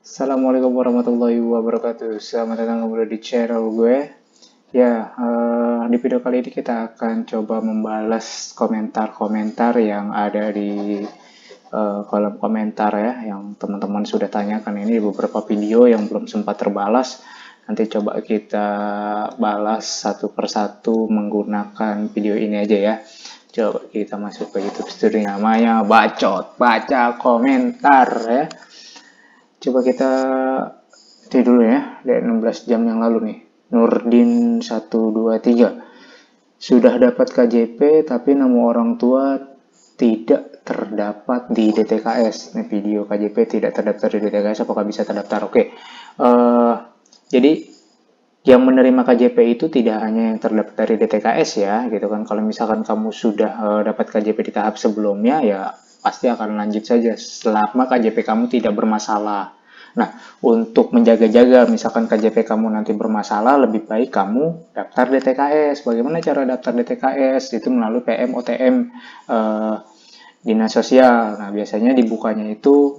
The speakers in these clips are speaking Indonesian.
Assalamualaikum warahmatullahi wabarakatuh. Selamat datang kembali di channel gue. Ya, di video kali ini kita akan coba membalas komentar-komentar yang ada di kolom komentar ya, yang teman-teman sudah tanyakan. Ini beberapa video yang belum sempat terbalas. Nanti coba kita balas satu persatu menggunakan video ini aja ya. Coba kita masuk ke YouTube Studio, namanya Bacot, baca komentar ya. Coba kita itu dulu ya, dari 16 jam yang lalu nih. Nurdin 123. Sudah dapat KJP tapi nama orang tua tidak terdapat di DTKS. Ini video KJP tidak terdaftar di DTKS, apakah bisa terdaftar? Oke. Jadi yang menerima KJP itu tidak hanya yang terdaftar di DTKS ya, gitu kan. Kalau misalkan kamu sudah dapat KJP di tahap sebelumnya, ya pasti akan lanjut saja selama KJP kamu tidak bermasalah. Nah, untuk menjaga-jaga misalkan KJP kamu nanti bermasalah, lebih baik kamu daftar DTKS. Bagaimana cara daftar DTKS? Itu melalui PM OTM Dinas Sosial. Nah, biasanya dibukanya itu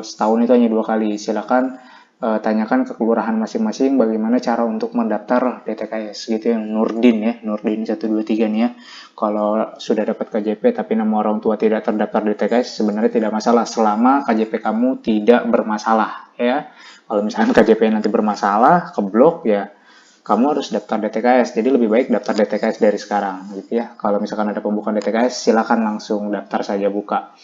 setahun itu hanya 2 kali. Silakan tanyakan ke kelurahan masing-masing bagaimana cara untuk mendaftar DTKS gitu. Yang Nurdin ya, Nurdin 123 nih ya. Kalau sudah dapat KJP tapi nama orang tua tidak terdaftar DTKS, sebenarnya tidak masalah selama KJP kamu tidak bermasalah ya. Kalau misalkan KJP nanti bermasalah, keblok ya, kamu harus daftar DTKS. Jadi lebih baik daftar DTKS dari sekarang gitu ya. Kalau misalkan ada pembukaan DTKS, silakan langsung daftar saja, buka.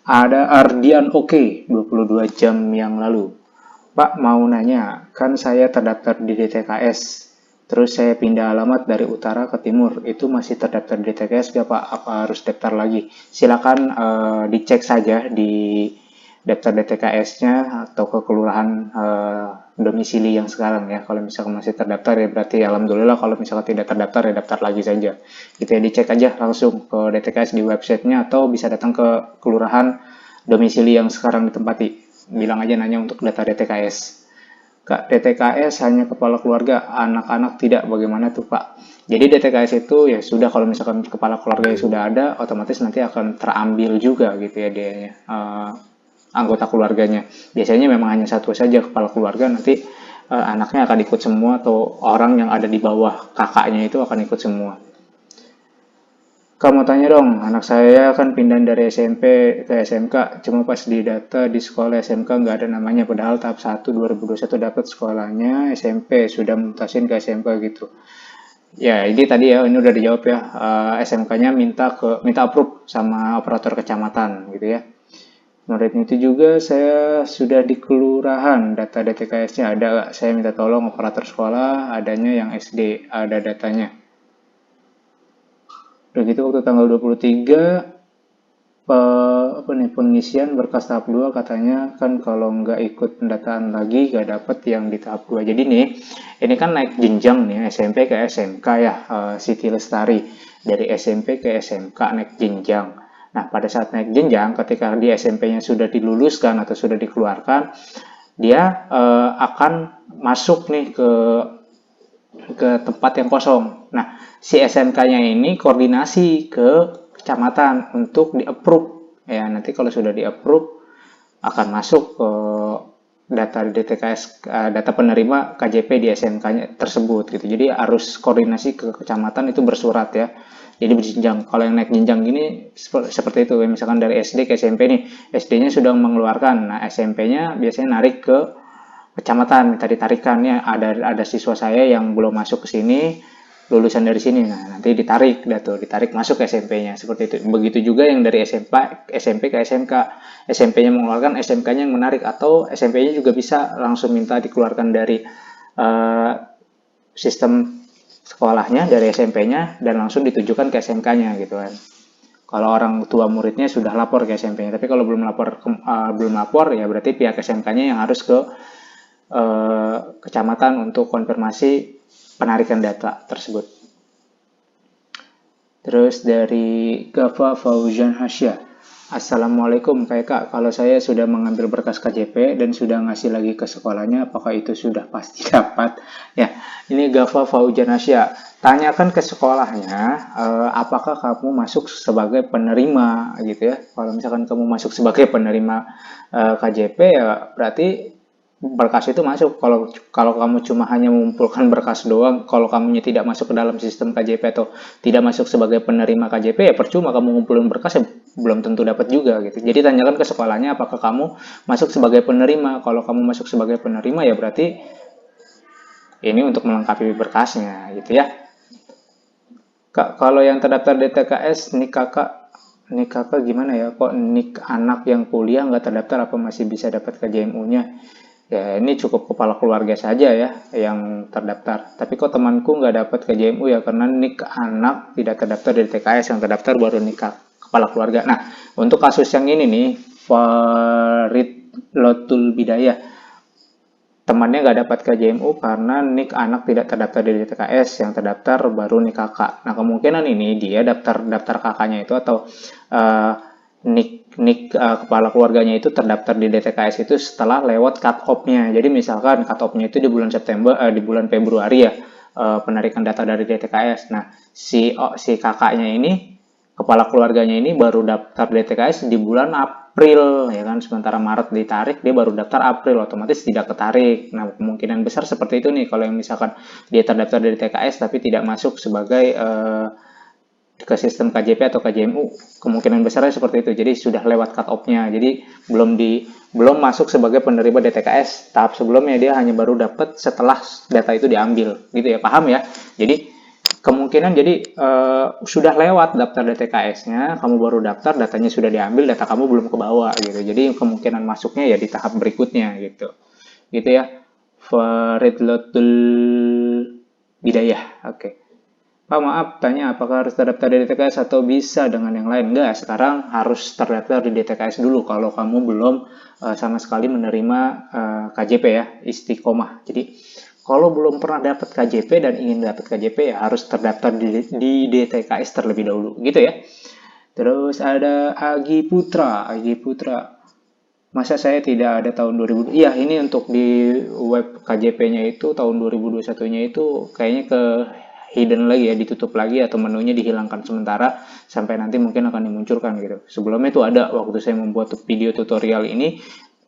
Ada Ardian Oke, 22 jam yang lalu. Pak, mau nanya, kan saya terdaftar di DTKS, terus saya pindah alamat dari utara ke timur, itu masih terdaftar di DTKS gak Pak? Apa harus daftar lagi? Silakan dicek saja di daftar DTKS-nya atau ke kelurahan domisili yang sekarang ya. Kalau misalkan masih terdaftar ya berarti alhamdulillah, kalau misalkan tidak terdaftar ya daftar lagi saja. Gitu ya, dicek aja langsung ke DTKS di websitenya atau bisa datang ke kelurahan domisili yang sekarang ditempati. Bilang aja nanya untuk data DTKS. Kak, DTKS hanya kepala keluarga, anak-anak tidak, bagaimana tuh Pak? Jadi DTKS itu ya sudah, kalau misalkan kepala keluarga sudah ada, otomatis nanti akan terambil juga gitu ya dia anggota keluarganya. Biasanya memang hanya satu saja kepala keluarga, nanti anaknya akan ikut semua atau orang yang ada di bawah kakaknya itu akan ikut semua. Kamu tanya dong, anak saya kan pindah dari SMP ke SMK, cuma pas di data di sekolah SMK nggak ada namanya, padahal tahap 1 2021 dapat sekolahnya SMP, sudah mutasin ke SMK gitu. Ya, ini tadi ya, ini udah dijawab ya. SMK-nya minta approve sama operator kecamatan gitu ya. Menurut itu juga saya sudah di kelurahan, data DTKS-nya ada nggak? Saya minta tolong operator sekolah, adanya yang SD, ada datanya. Udah gitu waktu tanggal 23 pengisian berkas tahap 2 katanya kan kalau nggak ikut pendataan lagi nggak dapet yang di tahap 2. Jadi nih, ini kan naik jenjang nih SMP ke SMK ya, Siti Lestari. Dari SMP ke SMK naik jenjang. Nah, pada saat naik jenjang, ketika di SMP-nya sudah diluluskan atau sudah dikeluarkan, dia akan masuk nih ke tempat yang kosong. Nah, si SMK-nya ini koordinasi ke kecamatan untuk di-approve. Ya, nanti kalau sudah di-approve akan masuk ke data DTKS, data penerima KJP di SMK-nya tersebut gitu. Jadi harus koordinasi ke kecamatan itu bersurat ya. Jadi berjenjang. Kalau yang naik jenjang gini seperti itu. Misalkan dari SD ke SMP nih, SD-nya sudah mengeluarkan, nah SMP-nya biasanya narik ke kecamatan, minta ditarikannya, ada siswa saya yang belum masuk ke sini, lulusan dari sini, nah nanti ditarik masuk ke SMP-nya, seperti itu. Begitu juga yang dari SMP ke SMK, SMP-nya mengeluarkan, SMK-nya yang menarik, atau SMP-nya juga bisa langsung minta dikeluarkan dari sistem sekolahnya, dari SMP-nya, dan langsung ditujukan ke SMK-nya gitu kan. Kalau orang tua muridnya sudah lapor ke SMP-nya, tapi kalau belum lapor ya berarti pihak SMK-nya yang harus ke kecamatan untuk konfirmasi penarikan data tersebut. Terus dari Gava Fauzan Hasya, Assalamualaikum Kak, kalau saya sudah mengambil berkas KJP dan sudah ngasih lagi ke sekolahnya, apakah itu sudah pasti dapat? Ya, ini Gava Fauzan Hasya, tanyakan ke sekolahnya apakah kamu masuk sebagai penerima gitu ya. Kalau misalkan kamu masuk sebagai penerima KJP ya berarti berkas itu masuk. Kalau kamu cuma hanya mengumpulkan berkas doang, kalau kamunya tidak masuk ke dalam sistem KJP atau tidak masuk sebagai penerima KJP, ya percuma kamu ngumpulin berkas, ya belum tentu dapat juga gitu. Jadi tanyakan ke sekolahnya apakah kamu masuk sebagai penerima. Kalau kamu masuk sebagai penerima, ya berarti ini untuk melengkapi berkasnya gitu ya. Kak, kalau yang terdaftar di TKS, nik kakak gimana ya? Kok nik anak yang kuliah nggak terdaftar, apa masih bisa dapat KJMU-nya? Ya, ini cukup kepala keluarga saja ya yang terdaftar. Tapi kok temanku nggak dapat KJMU ya, karena nik anak tidak terdaftar dari TKS, yang terdaftar baru nik kepala keluarga. Nah, untuk kasus yang ini nih, Farid Lotul Bidayah, temannya nggak dapat KJMU karena nik anak tidak terdaftar di TKS, yang terdaftar baru nik kakak. Nah, kemungkinan ini dia daftar kakaknya itu, atau uh, kepala keluarganya itu terdaftar di DTKS itu setelah lewat cut off-nya. Jadi misalkan cut off-nya itu di bulan di bulan Februari ya, penarikan data dari DTKS. Nah, si kakaknya ini, kepala keluarganya ini baru daftar DTKS di bulan April ya kan, sementara Maret ditarik, dia baru daftar April, otomatis tidak ketarik. Nah, kemungkinan besar seperti itu nih kalau yang misalkan dia terdaftar dari TKS tapi tidak masuk sebagai ke sistem KJP atau KJMU, kemungkinan besarnya seperti itu. Jadi sudah lewat cut off-nya. Jadi belum masuk sebagai penerima DTKS. Tahap sebelumnya dia hanya baru dapat setelah data itu diambil. Gitu ya, paham ya? Jadi kemungkinan sudah lewat daftar DTKS-nya, kamu baru daftar, datanya sudah diambil, data kamu belum ke bawah gitu. Jadi kemungkinan masuknya ya di tahap berikutnya gitu. Gitu ya. Faridlatul Bidayah. Oke. Pak, maaf, tanya apakah harus terdaftar di DTKS atau bisa dengan yang lain? Enggak, sekarang harus terdaftar di DTKS dulu kalau kamu belum sama sekali menerima KJP ya, istiqomah. Jadi, kalau belum pernah dapat KJP dan ingin dapat KJP, ya harus terdaftar di DTKS terlebih dahulu, gitu ya. Terus ada Agi Putra. Masa saya tidak ada tahun 2000? Iya, ini untuk di web KJP-nya itu tahun 2021-nya itu kayaknya ke hidden lagi ya, ditutup lagi atau menunya dihilangkan sementara sampai nanti mungkin akan dimunculkan gitu. Sebelumnya itu ada, waktu saya membuat video tutorial ini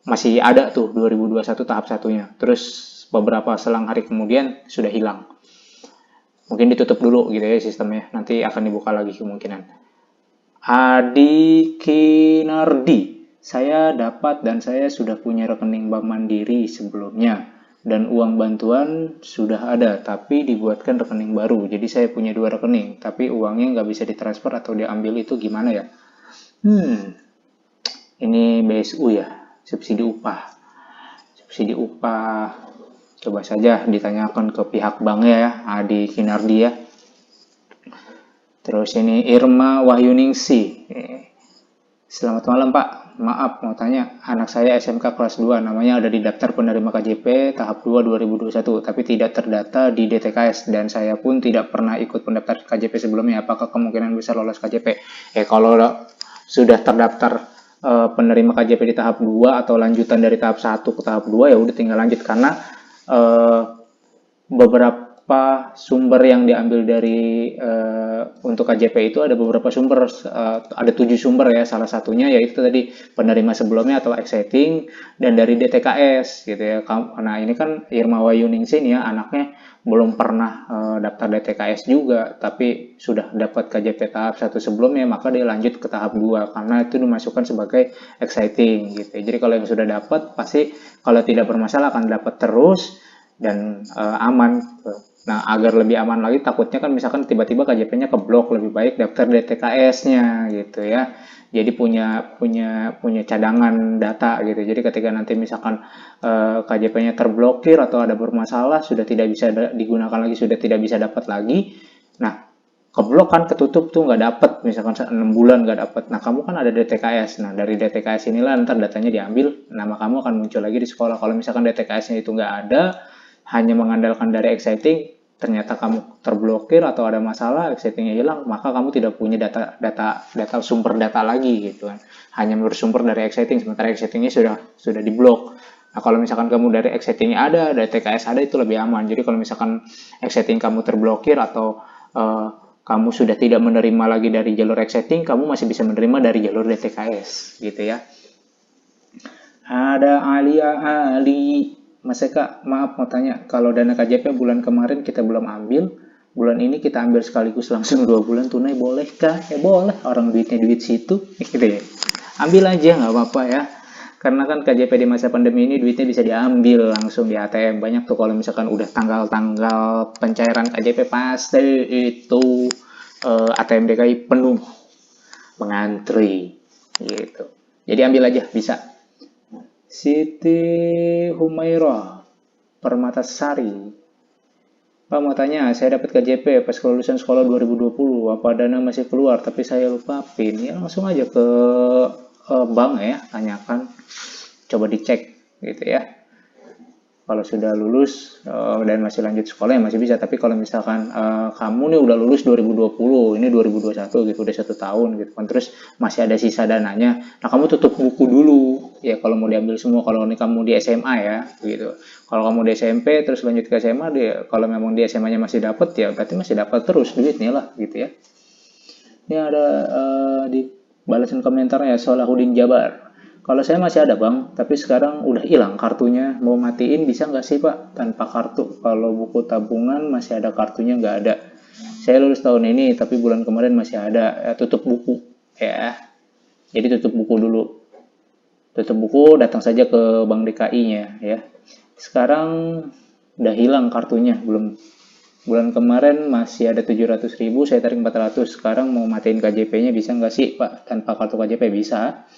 masih ada tuh 2021 tahap satunya. Terus beberapa selang hari kemudian sudah hilang. Mungkin ditutup dulu gitu ya sistemnya. Nanti akan dibuka lagi kemungkinan. Adi Kinardi. Saya dapat dan saya sudah punya rekening Bank Mandiri sebelumnya. Dan uang bantuan sudah ada, tapi dibuatkan rekening baru. Jadi saya punya 2 rekening, tapi uangnya nggak bisa ditransfer atau diambil, itu gimana ya? Ini BSU ya, subsidi upah. Subsidi upah, coba saja ditanyakan ke pihak banknya ya, Adi Kinardi ya. Terus ini Irma Wahyuningsi. Selamat malam Pak, maaf mau tanya, anak saya SMK kelas 2, namanya ada di daftar penerima KJP tahap 2 2021, tapi tidak terdata di DTKS, dan saya pun tidak pernah ikut pendaftar KJP sebelumnya, apakah kemungkinan bisa lolos KJP? Kalau sudah terdaftar penerima KJP di tahap 2 atau lanjutan dari tahap 1 ke tahap 2, ya udah tinggal lanjut, karena beberapa sumber yang diambil dari untuk KJP itu ada beberapa sumber, ada 7 sumber ya, salah satunya yaitu tadi penerima sebelumnya atau exciting, dan dari DTKS gitu ya. Nah, ini kan Irma Wahyuningsi ya, anaknya belum pernah daftar DTKS juga, tapi sudah dapat KJP tahap 1 sebelumnya, maka dia lanjut ke tahap 2 karena itu dimasukkan sebagai exciting gitu. Jadi kalau yang sudah dapat pasti kalau tidak bermasalah akan dapat terus dan aman. Nah, agar lebih aman lagi, takutnya kan misalkan tiba-tiba KJP-nya keblok, lebih baik daftar DTKS-nya gitu ya. Jadi punya cadangan data gitu. Jadi ketika nanti misalkan KJP-nya terblokir atau ada bermasalah, sudah tidak bisa digunakan lagi, sudah tidak bisa dapat lagi. Nah, keblok kan, ketutup tuh, nggak dapat, misalkan 6 bulan nggak dapat. Nah, kamu kan ada DTKS. Nah, dari DTKS inilah ntar datanya diambil, nama kamu akan muncul lagi di sekolah. Kalau misalkan DTKS-nya itu nggak ada, hanya mengandalkan dari exciting, ternyata kamu terblokir atau ada masalah, excitingnya hilang, maka kamu tidak punya data sumber data lagi gitu kan. Hanya bersumber dari exciting, sementara excitingnya sudah diblok. Nah, kalau misalkan kamu dari excitingnya ada, dari TKS ada, itu lebih aman. Jadi kalau misalkan exciting kamu terblokir atau kamu sudah tidak menerima lagi dari jalur exciting, kamu masih bisa menerima dari jalur DTKS gitu ya. Ada Ali Mas Eka, maaf mau tanya, kalau dana KJP bulan kemarin kita belum ambil, bulan ini kita ambil sekaligus langsung 2 bulan tunai, bolehkah? Ya boleh, orang duitnya duit situ, gitu ya. Ambil aja, nggak apa-apa ya. Karena kan KJP di masa pandemi ini duitnya bisa diambil langsung di ATM. Banyak tuh kalau misalkan udah tanggal-tanggal pencairan KJP pasti itu ATM DKI penuh mengantri gitu. Jadi ambil aja, bisa. Siti Humairah Permatasari. Pak mau tanya, saya dapat KJP pas kelulusan sekolah 2020, apa dana masih keluar tapi saya lupa PIN? Ya langsung aja ke bank ya, tanyakan, coba dicek gitu ya. Kalau sudah lulus dan masih lanjut sekolah ya masih bisa, tapi kalau misalkan kamu nih udah lulus 2020, ini 2021 gitu, udah 1 tahun gitu kan, terus masih ada sisa dananya, nah kamu tutup buku dulu ya kalau mau diambil semua. Kalau ini kamu di SMA ya gitu, kalau kamu di SMP terus lanjut ke SMA, dia kalau memang di SMA-nya masih dapat ya berarti masih dapat terus duitnya lah gitu ya. Ini ada di balasan komentarnya Solahuddin Jabar. Kalau saya masih ada bang, tapi sekarang udah hilang kartunya. Mau matiin bisa nggak sih pak tanpa kartu? Kalau buku tabungan masih ada kartunya nggak ada. Saya lulus tahun ini, tapi bulan kemarin masih ada. Ya, tutup buku ya. Jadi tutup buku dulu. Tutup buku, datang saja ke Bank DKI-nya ya. Sekarang udah hilang kartunya, belum. Bulan kemarin masih ada 700.000, saya tarik 400. Sekarang mau matiin KJP-nya bisa nggak sih pak tanpa kartu KJP? Bisa.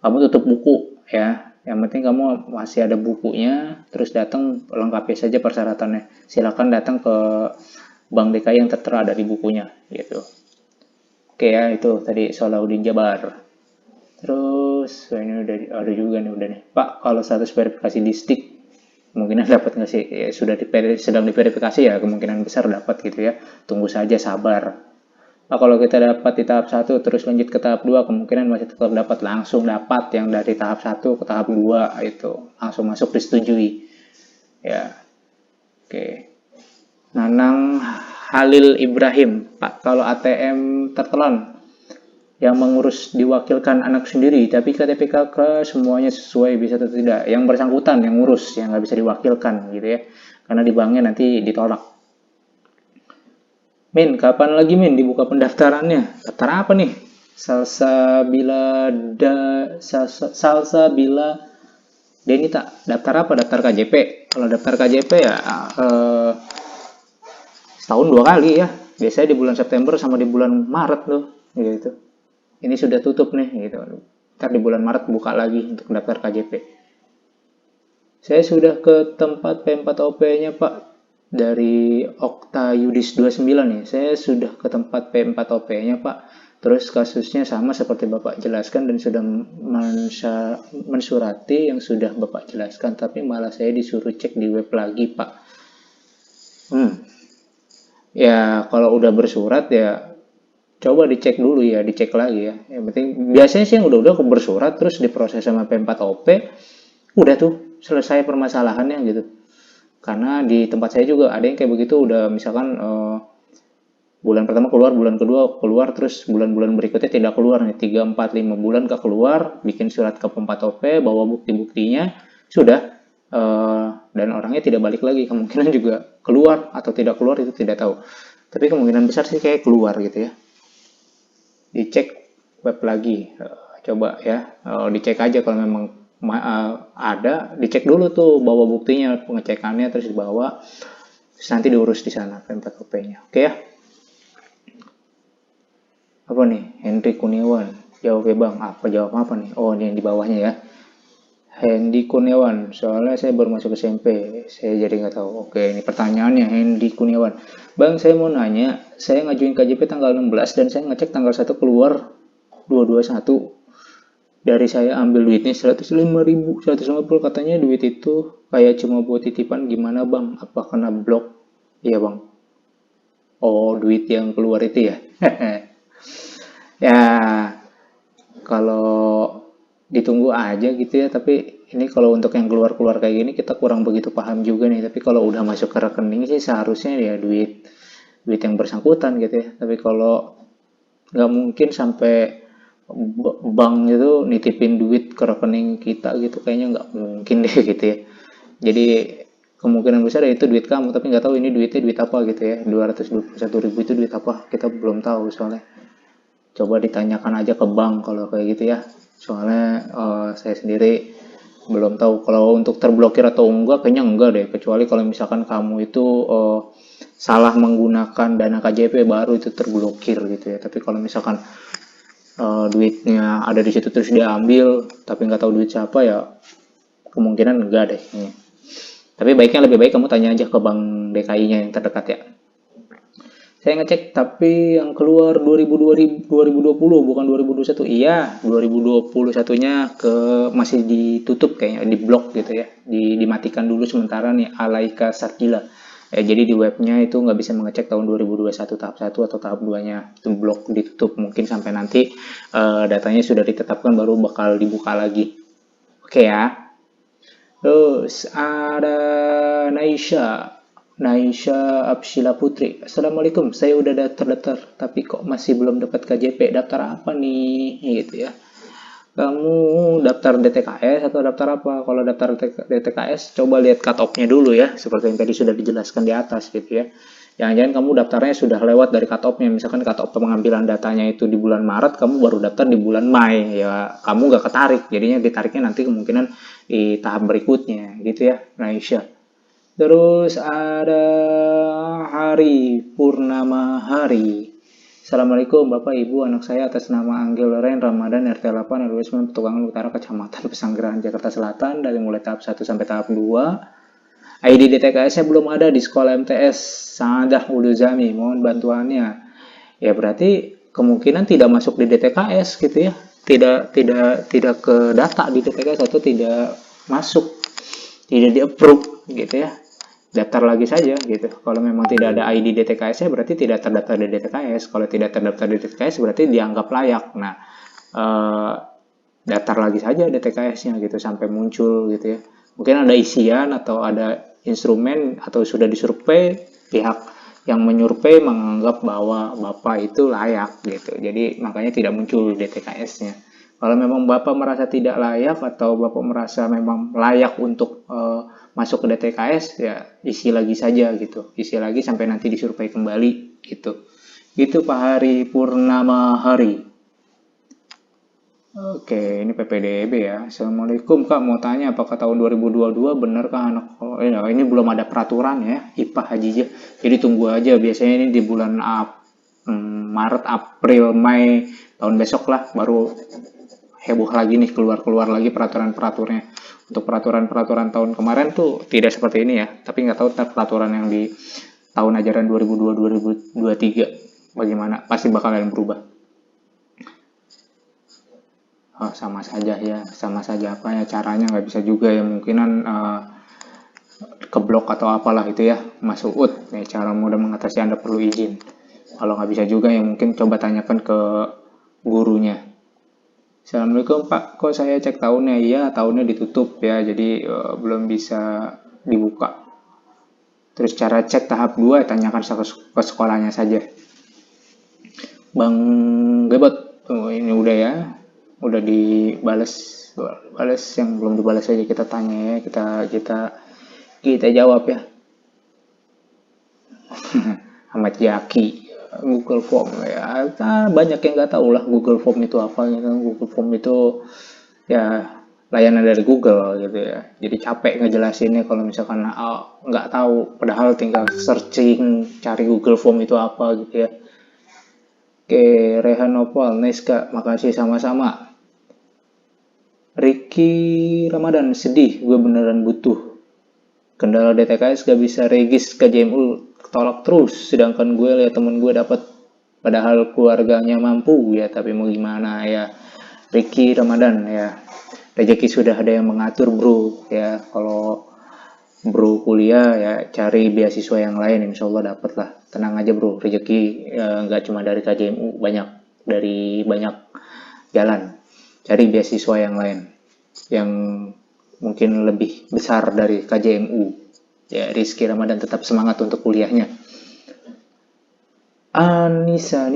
Kamu tutup buku ya, yang penting kamu masih ada bukunya, terus datang lengkapi saja persyaratannya. Silakan datang ke Bank DKI yang tertera ada di bukunya gitu. Oke ya, itu tadi Solahuddin Jabar. Terus ini udah ada juga nih, udah nih Pak, kalau status verifikasi di stick kemungkinan dapat nggak sih? Ya, sedang diverifikasi ya, kemungkinan besar dapat gitu ya, tunggu saja, sabar. Nah, kalau kita dapat di tahap 1 terus lanjut ke tahap 2, kemungkinan masih tetap dapat, langsung dapat yang dari tahap 1 ke tahap 2 itu langsung masuk disetujui. Ya. Oke. Nanang Halil Ibrahim, Pak, kalau ATM tertelan yang mengurus diwakilkan anak sendiri, tapi KTP KK semuanya sesuai bisa atau tidak. Yang bersangkutan yang ngurus, yang nggak bisa diwakilkan gitu ya. Karena di banknya nanti ditolak. Min, kapan lagi Min dibuka pendaftarannya? Daftar apa nih? Salsa bila Denita. Daftar apa? Daftar KJP. Kalau daftar KJP ya setahun 2 kali ya. Biasanya di bulan September sama di bulan Maret tuh gitu. Ini sudah tutup nih gitu. Ntar di bulan Maret buka lagi untuk daftar KJP. Saya sudah ke tempat P4OP-nya Pak, dari Okta Yudis 29 nih. Saya sudah ke tempat P4OP-nya Pak. Terus kasusnya sama seperti Bapak jelaskan dan sudah mensurati yang sudah Bapak jelaskan, tapi malah saya disuruh cek di web lagi Pak. Ya kalau udah bersurat ya coba dicek dulu ya, dicek lagi ya. Yang penting biasanya sih yang udah bersurat terus diproses sama P4OP, udah tuh selesai permasalahannya gitu. Karena di tempat saya juga ada yang kayak begitu, udah misalkan bulan pertama keluar, bulan kedua keluar, terus bulan-bulan berikutnya tidak keluar nih, 3, 4, 5 bulan gak keluar, bikin surat ke P4OP, bawa bukti-buktinya, sudah, dan orangnya tidak balik lagi, kemungkinan juga keluar atau tidak keluar itu tidak tahu. Tapi kemungkinan besar sih kayak keluar gitu ya. Dicek web lagi, coba ya, dicek aja kalau memang ada, dicek dulu tuh, bawa buktinya, pengecekannya, terus dibawa, terus nanti diurus di sana P4OP-nya. Oke ya. Apa nih? Henry Kurniawan. Jawab ya bang. Apa jawab apa nih? Oh ini yang di bawahnya ya. Hendy Kurniawan. Soalnya saya baru masuk SMP. Saya jadi nggak tahu. Oke, ini pertanyaannya Hendy Kurniawan. Bang, saya mau nanya. Saya ngajuin KJP tanggal 16 dan saya ngecek tanggal 1 keluar 221. Dari saya ambil duitnya 105.000, 150, katanya duit itu kayak cuma buat titipan, gimana bang? Apa kena blok? Iya bang. Oh, duit yang keluar itu ya? Ya, kalau ditunggu aja gitu ya, tapi ini kalau untuk yang keluar-keluar kayak gini kita kurang begitu paham juga nih. Tapi kalau udah masuk ke rekening sih seharusnya ya duit yang bersangkutan gitu ya. Tapi kalau nggak mungkin sampai bank itu nitipin duit ke rekening kita gitu, kayaknya nggak mungkin deh gitu ya. Jadi kemungkinan besar ya itu duit kamu, tapi nggak tahu ini duitnya duit apa gitu ya. 221.000 itu duit apa, kita belum tahu soalnya. Coba ditanyakan aja ke bank kalau kayak gitu ya. Soalnya saya sendiri belum tahu kalau untuk terblokir atau enggak, kayaknya enggak deh, kecuali kalau misalkan kamu itu salah menggunakan dana KJP baru itu terblokir gitu ya. Tapi kalau misalkan duitnya ada di situ terus diambil tapi nggak tahu duit siapa, ya kemungkinan enggak deh kayaknya. Tapi baiknya lebih baik kamu tanya aja ke bank DKI-nya yang terdekat ya. Saya ngecek tapi yang keluar 2020 bukan 2021. Iya, 2021-nya masih ditutup kayaknya, di blok gitu ya. Dimatikan dulu sementara nih Alaika Sarkila. Jadi di webnya itu nggak bisa mengecek tahun 2021 tahap 1 atau tahap 2-nya. Itu blok ditutup, mungkin sampai nanti datanya sudah ditetapkan baru bakal dibuka lagi. Oke ya. Terus ada Naisha Abshila Putri. Assalamualaikum, saya udah daftar-daftar, tapi kok masih belum dapat KJP. Daftar apa nih? Gitu ya. Kamu daftar DTKS atau daftar apa? Kalau daftar DTKS, coba lihat cut-off-nya dulu ya, seperti yang tadi sudah dijelaskan di atas gitu ya. Jangan-jangan kamu daftarnya sudah lewat dari cut-off-nya, misalkan cut-off pengambilan datanya itu di bulan Maret, kamu baru daftar di bulan Mei, ya kamu nggak ketarik, jadinya ditariknya nanti kemungkinan di tahap berikutnya gitu ya, Naisha. Terus ada Hari Purnama Hari. Assalamualaikum Bapak Ibu, anak saya atas nama Anggel Loren Ramadan RT 8 RW 9 Petukangan Utara Kecamatan Pesanggerahan Jakarta Selatan, dari mulai tahap 1 sampai tahap 2. ID DTKS-nya belum ada di sekolah MTS Sadah Uluzami, mohon bantuannya. Ya berarti kemungkinan tidak masuk di DTKS gitu ya. Tidak ke data di DTKS atau tidak masuk, tidak di-approve gitu ya. Daftar lagi saja gitu. Kalau memang tidak ada ID DTKS-nya berarti tidak terdaftar di DTKS. Kalau tidak terdaftar di DTKS berarti dianggap layak. Nah, daftar lagi saja DTKS-nya gitu sampai muncul gitu ya. Mungkin ada isian atau ada instrumen atau sudah disurvei, pihak yang menyurvei menganggap bahwa Bapak itu layak gitu. Jadi makanya tidak muncul DTKS-nya. Kalau memang Bapak merasa tidak layak atau Bapak merasa memang layak untuk masuk ke DTKS, ya isi lagi saja gitu. Isi lagi sampai nanti disurvei kembali gitu. Gitu Pak Hari Purnama Hari. Oke, ini PPDB ya. Assalamualaikum Kak, mau tanya apakah tahun 2022 benar Kak anak ini belum ada peraturan ya, IPA Hajijah. Jadi tunggu aja, biasanya ini di bulan Maret, April, Mei tahun besok lah baru heboh lagi nih, keluar lagi peraturan-peraturannya. Untuk peraturan-peraturan tahun kemarin tuh tidak seperti ini ya, tapi nggak tahu peraturan yang di tahun ajaran 2022-2023 bagaimana, pasti bakalan berubah. Sama saja ya, sama saja apa ya caranya, nggak bisa juga ya, mungkinan keblok atau apalah itu ya, Mas Uut. Nih, cara mudah mengatasi Anda perlu izin. Kalau nggak bisa juga ya mungkin coba tanyakan ke gurunya. Assalamualaikum Pak, kok saya cek tahunnya? Iya, tahunnya ditutup ya, jadi belum bisa dibuka. Terus cara cek tahap 2, tanyakan ke sekolahnya saja. Bang Gebot, ini udah ya, udah dibales yang belum dibalas aja kita tanya ya, kita jawab ya. Ahmad Yaki, Google Form ya, banyak yang nggak tahu lah Google Form itu apa gitu. Google Form itu ya layanan dari Google gitu ya, jadi capek ngejelasinnya kalau misalkan nggak tahu, padahal tinggal searching cari Google Form itu apa gitu ya. Oke, Rehan Nopal, Neska, makasih sama-sama. Ricky Ramadan, sedih, gue beneran butuh. Kendala DTKS gak bisa regis ke JMU, tolak terus. Sedangkan gue lihat temen gue dapat, padahal keluarganya mampu ya, tapi mau gimana ya. Ricky Ramadan ya, rezeki sudah ada yang mengatur bro ya. Kalau bro kuliah ya cari beasiswa yang lain, insya Allah dapat lah. Tenang aja bro, rezeki nggak cuma dari KJMU, dari banyak jalan. Cari beasiswa yang lain yang mungkin lebih besar dari KJMU ya. Rizky Ramadan tetap semangat untuk kuliahnya. Nisa,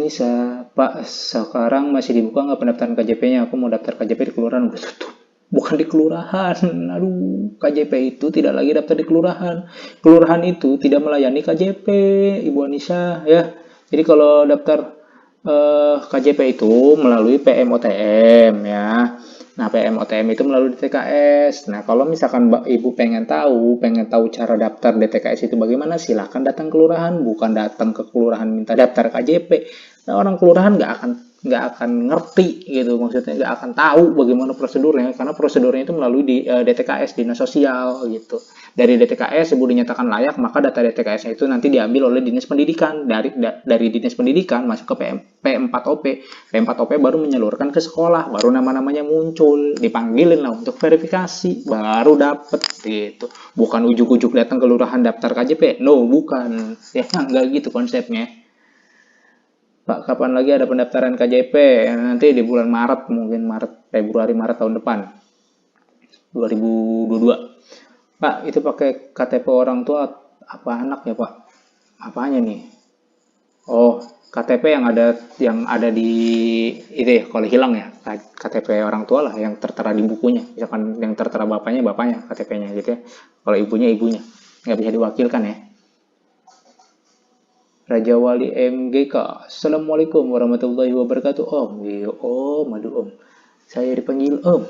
Pak, sekarang masih dibuka nggak pendaftaran KJP-nya? Aku mau daftar KJP di kelurahan, udah tutup. bukan di kelurahan. Aduh, KJP itu tidak lagi daftar di kelurahan. Kelurahan itu tidak melayani KJP, Ibu Anissa ya. Jadi kalau daftar KJP itu melalui PMOTM ya. Nah, PMOTM itu melalui DTKS. Nah, kalau misalkan Ibu pengen tahu cara daftar DTKS itu bagaimana, silahkan datang ke kelurahan, bukan datang ke kelurahan minta daftar KJP. Nah, orang kelurahan nggak akan ngerti gitu, maksudnya nggak akan tahu bagaimana prosedurnya, karena prosedurnya itu melalui di DTKS, dinas sosial gitu. Dari DTKS ibu dinyatakan layak, maka data DTKS itu nanti diambil oleh dinas pendidikan, dari dinas pendidikan masuk ke P4OP. P4OP baru menyalurkan ke sekolah, baru nama-namanya muncul, dipanggilin lah untuk verifikasi, baru dapet gitu. Bukan ujuk-ujuk datang ke kelurahan daftar KJP, no, bukan ya, nggak gitu konsepnya. Pak, kapan lagi ada pendaftaran KJP? Nanti di bulan Maret, mungkin Februari Maret tahun depan, 2022. Pak, itu pakai KTP orang tua apa anak ya, Pak? Apanya nih? Oh, KTP yang ada di itu ya, kalau hilang ya, KTP orang tua lah yang tertera di bukunya. Misalkan yang tertera bapaknya KTP-nya gitu ya. Kalau ibunya. Nggak bisa diwakilkan ya. Raja Wali MGK. Assalamualaikum warahmatullahi wabarakatuh. Om, iya om, aduh om. Saya dipanggil om.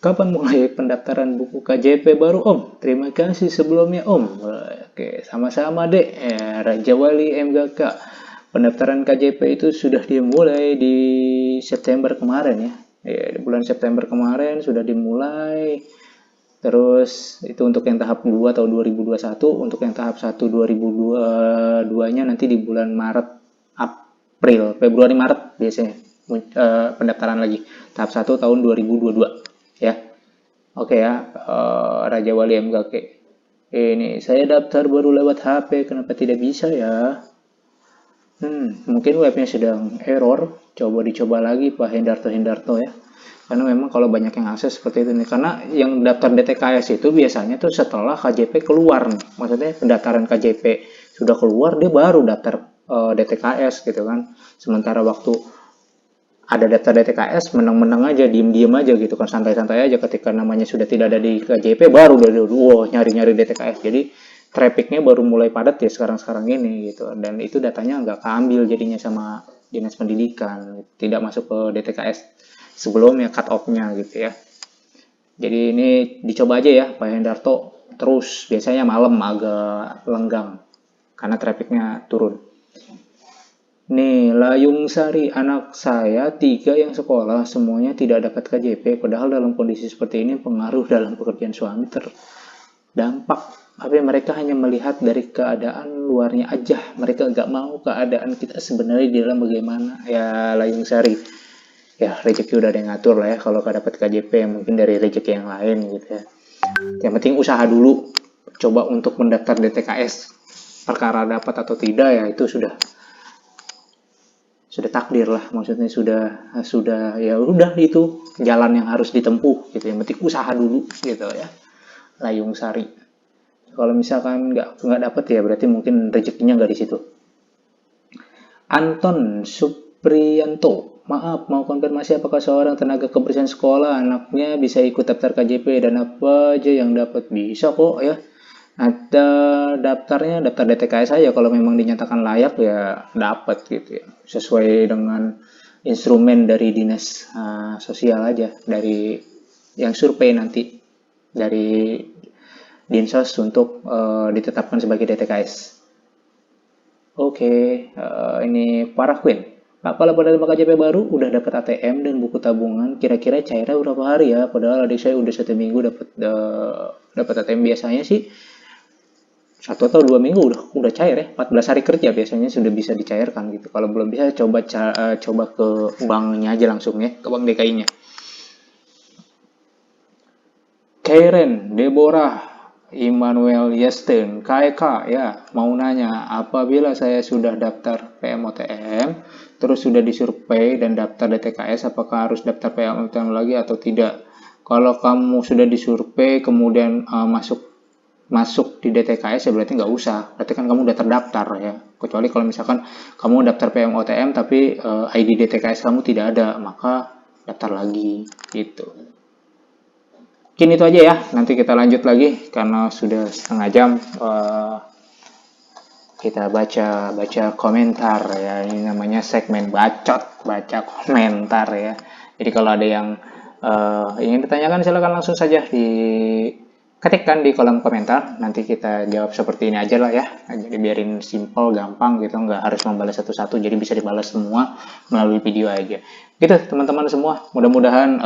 Kapan mulai pendaftaran buku KJP baru om? Terima kasih sebelumnya om. Oke, sama-sama dek. Raja Wali MGK. Pendaftaran KJP itu sudah dimulai di September kemarin ya. Di bulan September kemarin sudah dimulai. Terus itu untuk yang tahap 2 tahun 2021, untuk yang tahap 1 2022-nya nanti di bulan Maret, April, Februari, Maret biasanya pendaftaran lagi. Tahap 1 tahun 2022 ya. Oke ya, Raja Wali MGK. Ini saya daftar baru lewat HP, kenapa tidak bisa ya? Mungkin webnya sedang error. Dicoba lagi Pak Hendarto ya. Karena memang kalau banyak yang akses seperti itu nih, karena yang daftar DTKS itu biasanya tuh setelah KJP keluar nih, maksudnya pendaftaran KJP sudah keluar dia baru daftar DTKS gitu kan. Sementara waktu ada daftar DTKS menang-menang aja, diem-diem aja gitu kan, santai-santai aja, ketika namanya sudah tidak ada di KJP baru nyari-nyari DTKS. Jadi trafficnya baru mulai padat ya sekarang ini gitu, dan itu datanya nggak keambil jadinya sama dinas pendidikan, tidak masuk ke DTKS sebelumnya cut off-nya gitu ya. Jadi ini dicoba aja ya Pak Hendarto, terus biasanya malam agak lenggang karena trafficnya turun. Nih, Layung Sari, anak saya 3 yang sekolah semuanya tidak dapat KJP, padahal dalam kondisi seperti ini pengaruh dalam pekerjaan suami terdampak. Tapi mereka hanya melihat dari keadaan luarnya aja, mereka nggak mau keadaan kita sebenarnya di dalam bagaimana ya Layung Sari. Ya rezeki udah ada yang ngatur lah ya, kalau gak dapat KJP mungkin dari rezeki yang lain gitu ya. Yang penting usaha dulu, coba untuk mendaftar DTKS. Perkara dapat atau tidak ya itu sudah takdir lah, maksudnya sudah ya udah, itu jalan yang harus ditempuh gitu. Yang penting usaha dulu gitu ya. Layung Sari. Kalau misalkan nggak dapat ya berarti mungkin rezekinya nggak di situ. Anton Supriyanto, maaf, mau konfirmasi apakah seorang tenaga kebersihan sekolah anaknya bisa ikut daftar KJP dan apa aja yang dapat? Bisa kok ya. Ada daftar DTKS saja, kalau memang dinyatakan layak ya dapat gitu ya. Sesuai dengan instrumen dari dinas sosial aja, dari yang survei nanti dari Dinsos untuk ditetapkan sebagai DTKS. Oke, ini Farah Queen. Pak, kalau pada KJP baru udah dapat ATM dan buku tabungan, kira-kira cairnya berapa hari ya? Padahal adik saya udah 1 minggu dapat ATM. Biasanya sih 1 atau 2 minggu udah cair ya. 14 hari kerja biasanya sudah bisa dicairkan gitu. Kalau belum bisa coba ke banknya aja langsung ya, ke bank DKI-nya. Karen, Deborah, Immanuel Yesten, KK ya, mau nanya, apabila saya sudah daftar PMOTM, terus sudah disurvei dan daftar DTKS, apakah harus daftar PMOTM lagi atau tidak? Kalau kamu sudah disurvei kemudian masuk di DTKS ya berarti nggak usah, berarti kan kamu udah terdaftar ya. Kecuali kalau misalkan kamu daftar PMOTM tapi ID DTKS kamu tidak ada, maka daftar lagi gitu. Mungkin itu aja ya. Nanti kita lanjut lagi karena sudah setengah jam. Kita baca komentar ya. Ini namanya segmen bacot, baca komentar ya. Jadi kalau ada yang ingin ditanyakan silakan langsung saja ketikkan di kolom komentar. Nanti kita jawab seperti ini aja lah ya. Jadi biarin simple, gampang gitu, nggak harus membalas satu-satu. Jadi bisa dibalas semua melalui video aja. Gitu teman-teman semua. Mudah-mudahan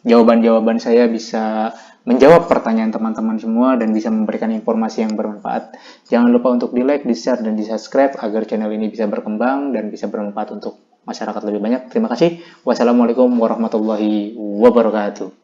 jawaban-jawaban saya bisa menjawab pertanyaan teman-teman semua dan bisa memberikan informasi yang bermanfaat. Jangan lupa untuk di-like, di-share, dan di-subscribe agar channel ini bisa berkembang dan bisa bermanfaat untuk masyarakat lebih banyak. Terima kasih. Wassalamualaikum warahmatullahi wabarakatuh.